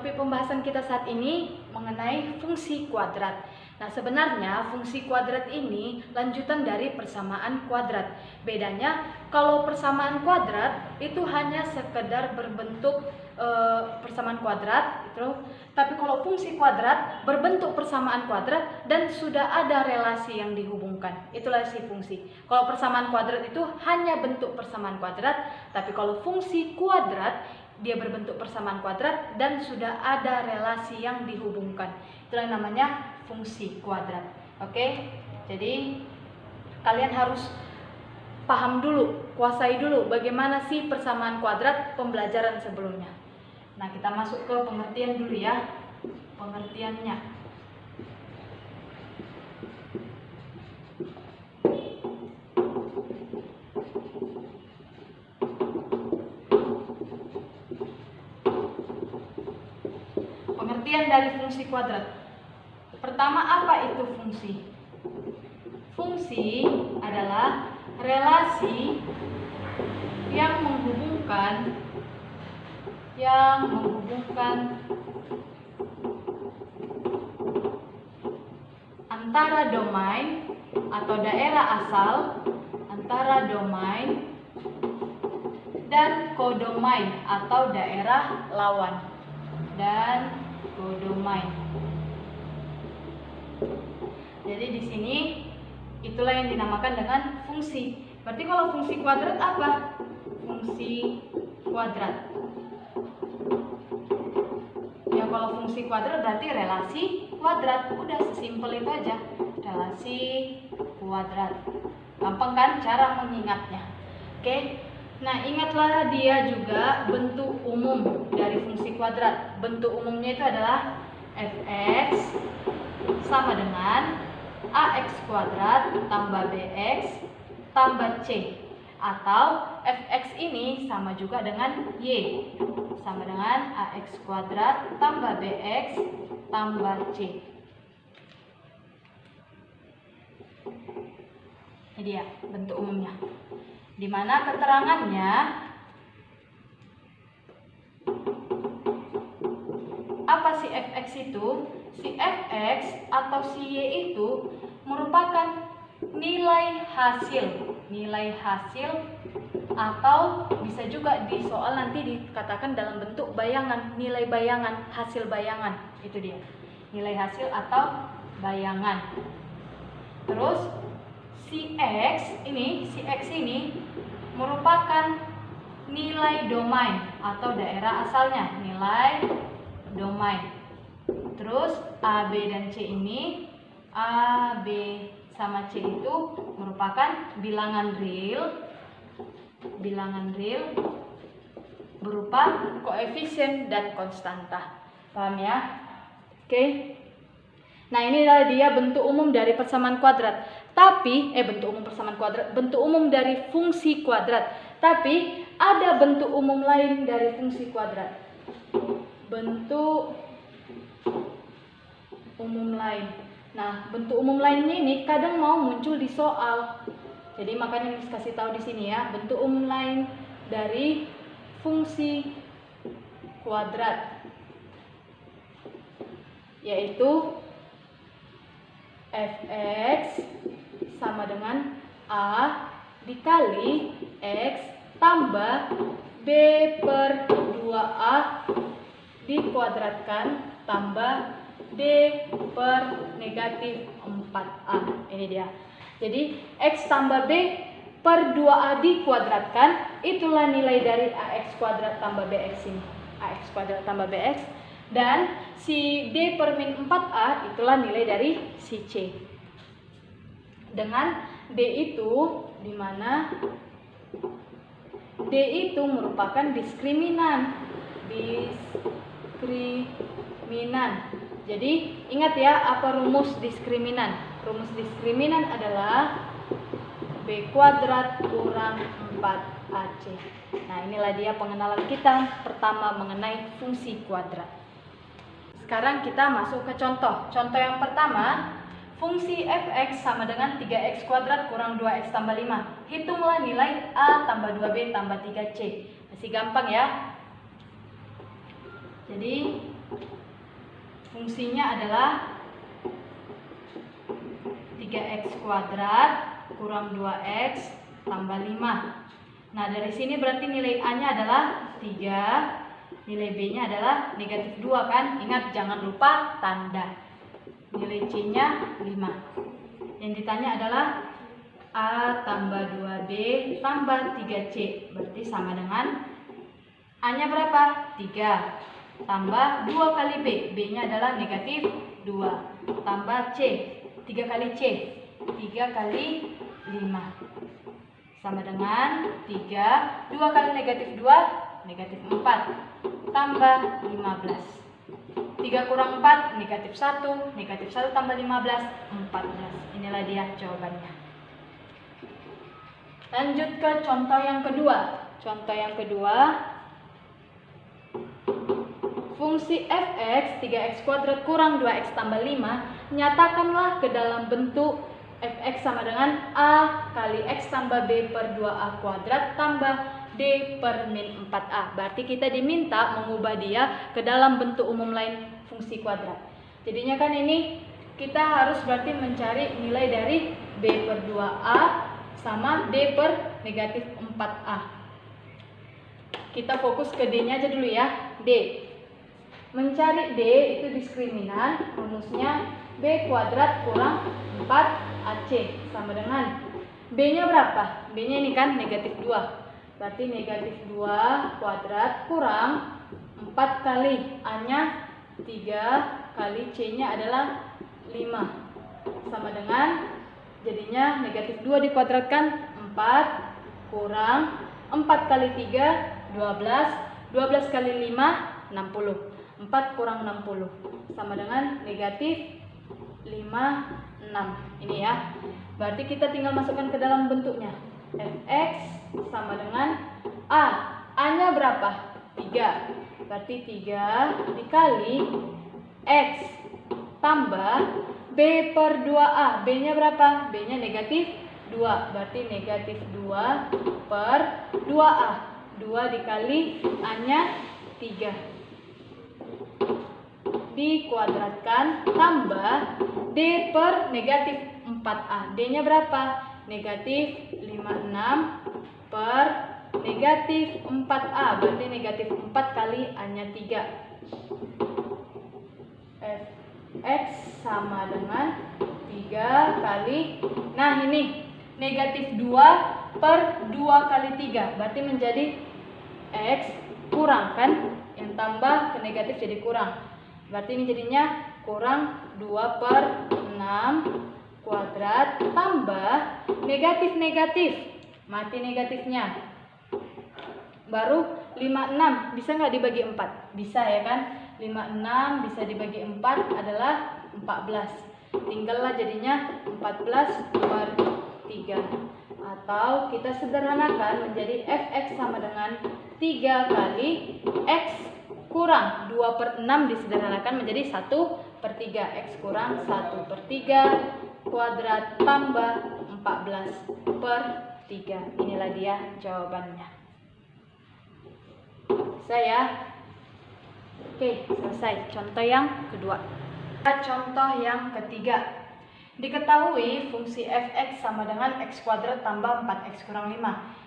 topik pembahasan kita saat ini mengenai fungsi kuadrat. Nah, sebenarnya fungsi kuadrat ini lanjutan dari persamaan kuadrat. Bedanya, kalau persamaan kuadrat itu hanya sekedar berbentuk persamaan kuadrat, gitu. Tapi kalau fungsi kuadrat berbentuk persamaan kuadrat dan sudah ada relasi yang dihubungkan. Itulah si fungsi. Kalau persamaan kuadrat itu hanya bentuk persamaan kuadrat, tapi kalau fungsi kuadrat dia berbentuk persamaan kuadrat dan sudah ada relasi yang dihubungkan. Itulah yang namanya fungsi kuadrat. Oke? Jadi kalian harus paham dulu, kuasai dulu bagaimana sih persamaan kuadrat pembelajaran sebelumnya. Nah, kita masuk ke pengertian dulu ya. Pengertiannya. Pengertian dari fungsi kuadrat. Pertama, apa itu fungsi? Fungsi adalah relasi yang menghubungkan antara domain atau daerah asal, antara domain dan kodomain atau daerah lawan, dan kodomain. Jadi di sini itulah yang dinamakan dengan fungsi. Berarti kalau fungsi kuadrat apa? Fungsi kuadrat. Ya, kalau fungsi kuadrat berarti relasi kuadrat. Udah sesimpel itu aja. Relasi kuadrat. Gampang kan cara mengingatnya? Oke. Nah, ingatlah dia juga bentuk umum dari fungsi kuadrat. Bentuk umumnya itu adalah fx sama dengan ax kuadrat tambah bx tambah c, atau fx ini sama juga dengan y, sama dengan ax kuadrat tambah bx tambah c. Ini dia bentuk umumnya, dimana keterangannya apa si fx itu? Si fx atau si y itu merupakan nilai hasil atau bisa juga di soal nanti dikatakan dalam bentuk bayangan, nilai bayangan, hasil bayangan. Itu dia, nilai hasil atau bayangan. Terus si x ini merupakan nilai domain atau daerah asalnya, nilai domain. Terus A, B, dan C ini, A, B, sama C itu merupakan bilangan real berupa koefisien dan konstanta. Paham ya? Oke. Nah, inilah dia bentuk umum dari persamaan kuadrat. Tapi bentuk umum dari fungsi kuadrat. Tapi ada bentuk umum lain dari fungsi kuadrat. Bentuk umum lain. Nah, bentuk umum lainnya ini kadang mau muncul di soal. Jadi makanya Miss kasih tahu di sini ya, bentuk umum lain dari fungsi kuadrat, yaitu fx sama dengan a dikali x tambah b per 2a dikuadratkan tambah d per negatif 4a. Ini dia. Jadi x tambah b per 2a dikuadratkan, itulah nilai dari ax kuadrat tambah bx ini. Ax kuadrat tambah bx. Dan si d per min 4a itulah nilai dari si c. Dengan d itu, dimana d itu merupakan diskriminan. Jadi ingat ya, apa rumus diskriminan? Rumus diskriminan adalah b kuadrat kurang 4ac. Nah, inilah dia pengenalan kita pertama mengenai fungsi kuadrat. Sekarang kita masuk ke contoh. Contoh yang pertama, fungsi fx sama dengan 3x kuadrat kurang 2x tambah 5. Hitunglah nilai a tambah 2b tambah 3c. Masih gampang ya. Jadi Fungsinya adalah 3x kuadrat kurang 2x tambah 5. Nah, dari sini berarti nilai A-nya adalah 3, nilai B-nya adalah negatif 2 kan? Ingat, jangan lupa tanda. Nilai C-nya 5. Yang ditanya adalah A tambah 2B tambah 3C. Berarti sama dengan A-nya berapa? 3. Tambah 2 kali B. B-nya adalah negatif 2. Tambah C. 3 kali C. 3 kali 5. Sama dengan 3. 2 kali negatif 2. Negatif 4. Tambah 15. 3 kurang 4, negatif 1. Negatif 1 tambah 15, 14. Inilah dia jawabannya. Lanjut ke contoh yang kedua. Contoh yang kedua, fungsi fx 3x kuadrat kurang 2x tambah 5, nyatakanlah ke dalam bentuk fx sama dengan a kali x tambah b per 2a kuadrat tambah d per min 4a. Berarti kita diminta mengubah dia ke dalam bentuk umum lain fungsi kuadrat. Jadinya kan ini kita harus berarti mencari nilai dari b per 2a sama d per negatif 4a. Kita fokus ke d-nya aja dulu ya. D. Mencari d itu diskriminan, rumusnya b kuadrat kurang 4ac sama dengan b-nya berapa? B-nya ini kan negatif 2. Berarti negatif 2 kuadrat kurang 4 kali A-nya 3 kali C-nya adalah 5. Sama dengan jadinya negatif 2 dikuadratkan 4 kurang 4 kali 3 12. 12 kali 5 60. 4 kurang 60 sama dengan negatif 5, 6. Ini ya. Berarti kita tinggal masukkan ke dalam bentuknya. Fx sama dengan A. A-nya berapa? 3. Berarti 3 dikali X tambah B per 2A. B-nya berapa? B-nya negatif 2. Berarti negatif 2 per 2A. 2 dikali A-nya 3. Dikuadratkan tambah D per negatif 4A. D-nya berapa? Negatif 56 per negatif 4A. Berarti negatif 4 kali A-nya 3. Fx sama dengan 3 kali, nah ini negatif 2 per 2 kali 3. Berarti menjadi X kurang kan? Yang tambah ke negatif jadi kurang. Berarti ini jadinya kurang 2 per 6 kuadrat tambah negatif-negatif, mati negatifnya. Baru 56, bisa nggak dibagi 4? Bisa ya kan? 56 bisa dibagi 4 adalah 14. Tinggallah jadinya 14 per 3. Atau kita sederhanakan menjadi fx sama dengan 3 kali x kurang 2 per 6 disederhanakan menjadi 1 per 3. X kurang 1 per 3 kuadrat tambah 14 per 3. Inilah dia jawabannya. Saya oke, selesai. Contoh yang kedua. Contoh yang ketiga. Diketahui fungsi fx sama dengan x kuadrat tambah 4x kurang 5.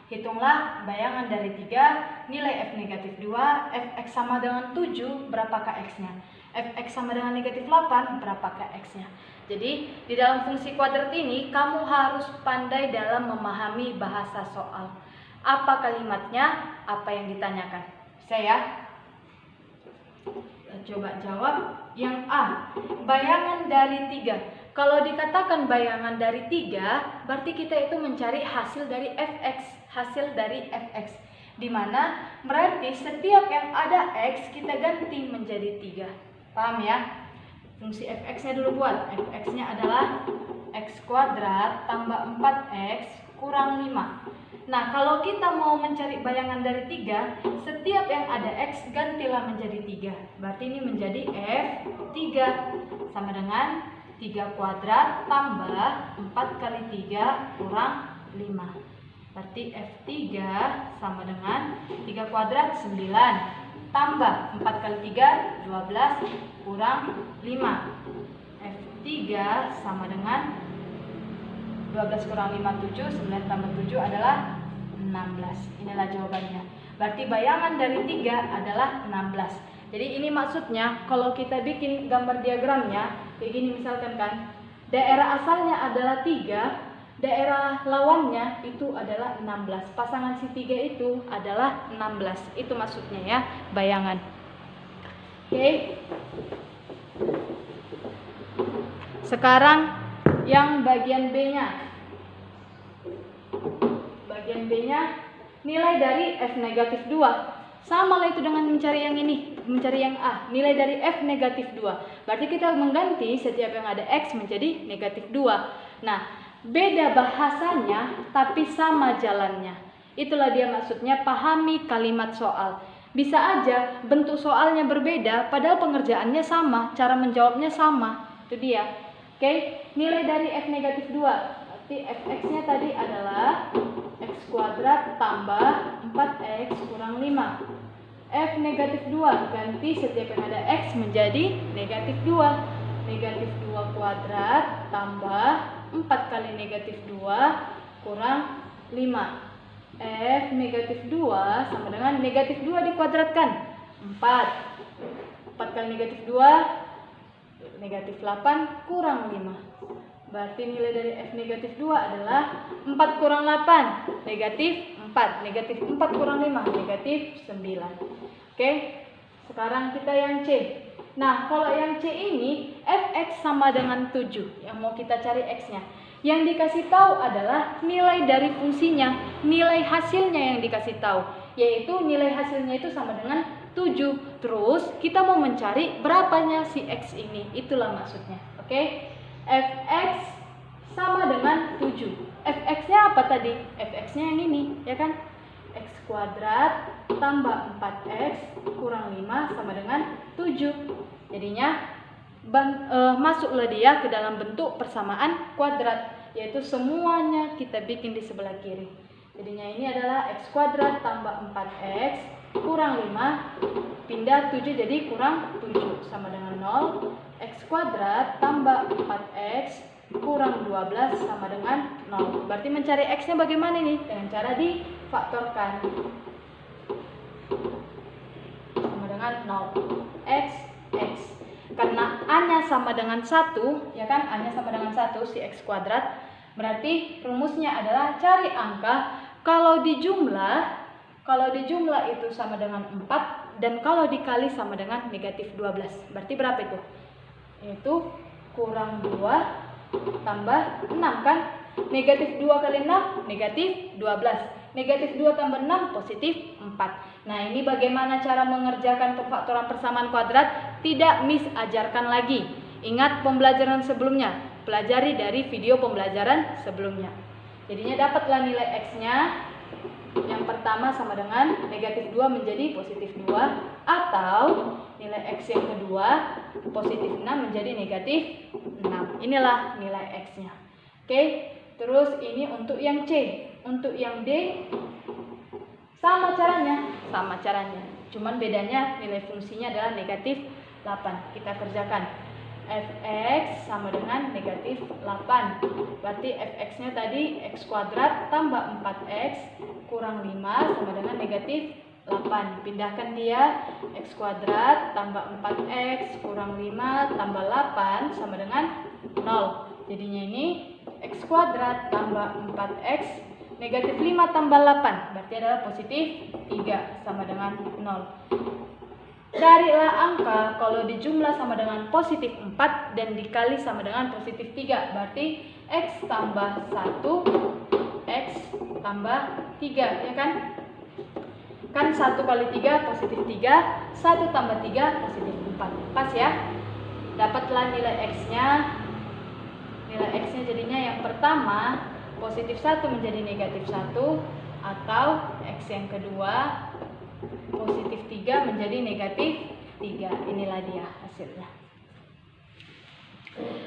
Hitunglah bayangan dari 3, nilai f negatif 2, fx sama dengan 7, berapakah x-nya? Fx sama dengan negatif 8, berapakah x-nya? Jadi, di dalam fungsi kuadrat ini, kamu harus pandai dalam memahami bahasa soal. Apa kalimatnya, apa yang ditanyakan. Saya coba jawab yang A. Bayangan dari 3. Kalau dikatakan bayangan dari 3, berarti kita itu mencari hasil dari fx. Hasil dari fx. Dimana berarti setiap yang ada x, kita ganti menjadi 3. Paham ya? Fungsi fx-nya dulu buat. Fx-nya adalah x kuadrat tambah 4x kurang 5. Nah, kalau kita mau mencari bayangan dari 3, setiap yang ada x gantilah menjadi 3. Berarti ini menjadi f3 sama dengan 3 kuadrat tambah 4 kali 3 kurang 5. Berarti f3 sama dengan 3 kuadrat 9 tambah 4 kali 3, 12 kurang 5. F3 sama dengan 12 kurang 5, 7, 9 tambah 7 adalah 16. Inilah jawabannya. Berarti bayangan dari 3 adalah 16. Jadi ini maksudnya kalau kita bikin gambar diagramnya kayak gini misalkan kan, daerah asalnya adalah 3, daerah lawannya itu adalah 16. Pasangan si 3 itu adalah 16. Itu maksudnya ya, bayangan. Oke. Sekarang yang bagian B-nya. Bagian B-nya nilai dari F negatif 2. Sama lah itu dengan mencari yang ini, mencari yang A. Nilai dari F negatif 2. Berarti kita mengganti setiap yang ada X menjadi negatif 2. Nah, beda bahasanya tapi sama jalannya. Itulah dia maksudnya pahami kalimat soal. Bisa aja bentuk soalnya berbeda padahal pengerjaannya sama, cara menjawabnya sama. Itu dia. Oke, nilai dari F negatif 2. Berarti Fx-nya tadi adalah X kuadrat tambah 4X kurang 5. F negatif 2, ganti setiap yang ada X menjadi negatif 2. Negatif 2 kuadrat tambah 4 kali negatif 2 kurang 5. F negatif 2 sama dengan negatif 2 dikuadratkan 4. 4 kali negatif 2 negatif 8 kurang 5. Berarti nilai dari F negatif 2 adalah 4 kurang 8 negatif 4. Negatif 4 kurang 5 negatif 9. Oke, sekarang kita yang C. Nah, kalau yang C ini Fx sama dengan 7. Yang mau kita cari X-nya. Yang dikasih tahu adalah nilai dari fungsinya, nilai hasilnya yang dikasih tahu, yaitu nilai hasilnya itu sama dengan 7. Terus kita mau mencari berapanya si X ini. Itulah maksudnya. Oke. Fx sama dengan 7. Fx-nya apa tadi? Fx-nya yang ini, ya kan? X kuadrat tambah 4x kurang 5 sama dengan 7. Jadinya masuklah dia ke dalam bentuk persamaan kuadrat, yaitu semuanya kita bikin di sebelah kiri. Jadinya ini adalah x kuadrat tambah 4x kurang 5, pindah 7 jadi kurang 7 sama dengan 0. X kuadrat tambah 4x kurang 12 sama dengan 0. Berarti mencari X-nya bagaimana nih? Dengan cara difaktorkan. Sama dengan 0. X. Karena A-nya sama dengan 1, ya kan? A-nya sama dengan 1, si X kuadrat. Berarti rumusnya adalah cari angka kalau dijumlah itu sama dengan 4 dan kalau dikali sama dengan negatif 12. Berarti berapa itu? Itu kurang 2 tambah 6 kan? Negatif 2 kali 6 negatif 12. Negatif 2 tambah 6 positif 4. Nah, ini bagaimana cara mengerjakan pemfaktoran persamaan kuadrat? Tidak Miss ajarkan lagi. Ingat pembelajaran sebelumnya. Pelajari dari video pembelajaran sebelumnya. Jadinya dapatlah nilai X-nya. Yang pertama sama dengan negatif 2 menjadi positif 2. Atau nilai X yang kedua positif 6 menjadi negatif 6. Inilah nilai X-nya. Oke, terus ini untuk yang C. Untuk yang D sama caranya. Cuman bedanya nilai fungsinya adalah negatif 8. Kita kerjakan. Fx sama dengan negatif 8. Berarti Fx-nya tadi X kuadrat tambah 4x kurang 5 sama dengan negatif 8. Pindahkan dia. X kuadrat tambah 4x kurang 5 tambah 8 sama dengan 0. Jadinya ini X kuadrat tambah 4x negatif 5 tambah 8. Berarti adalah positif 3 sama dengan 0. Carilah angka kalau dijumlah sama dengan positif 4 dan dikali sama dengan positif 3. Berarti X tambah 1, X tambah 3, ya kan? Kan 1 kali 3 positif 3, 1 tambah 3 positif 4. Pas ya? Dapatlah nilai X-nya. Nilai X-nya jadinya yang pertama positif 1 menjadi negatif 1. Atau X yang kedua positif 3 menjadi negatif 3. Inilah dia hasilnya.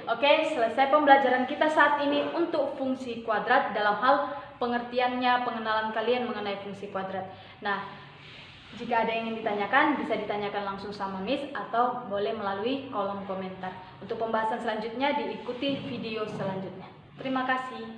Oke, selesai pembelajaran kita saat ini untuk fungsi kuadrat dalam hal pengertiannya, pengenalan kalian mengenai fungsi kuadrat. Nah, Jika ada yang ingin ditanyakan, bisa ditanyakan langsung sama Miss atau boleh melalui kolom komentar. Untuk pembahasan selanjutnya, diikuti video selanjutnya. Terima kasih.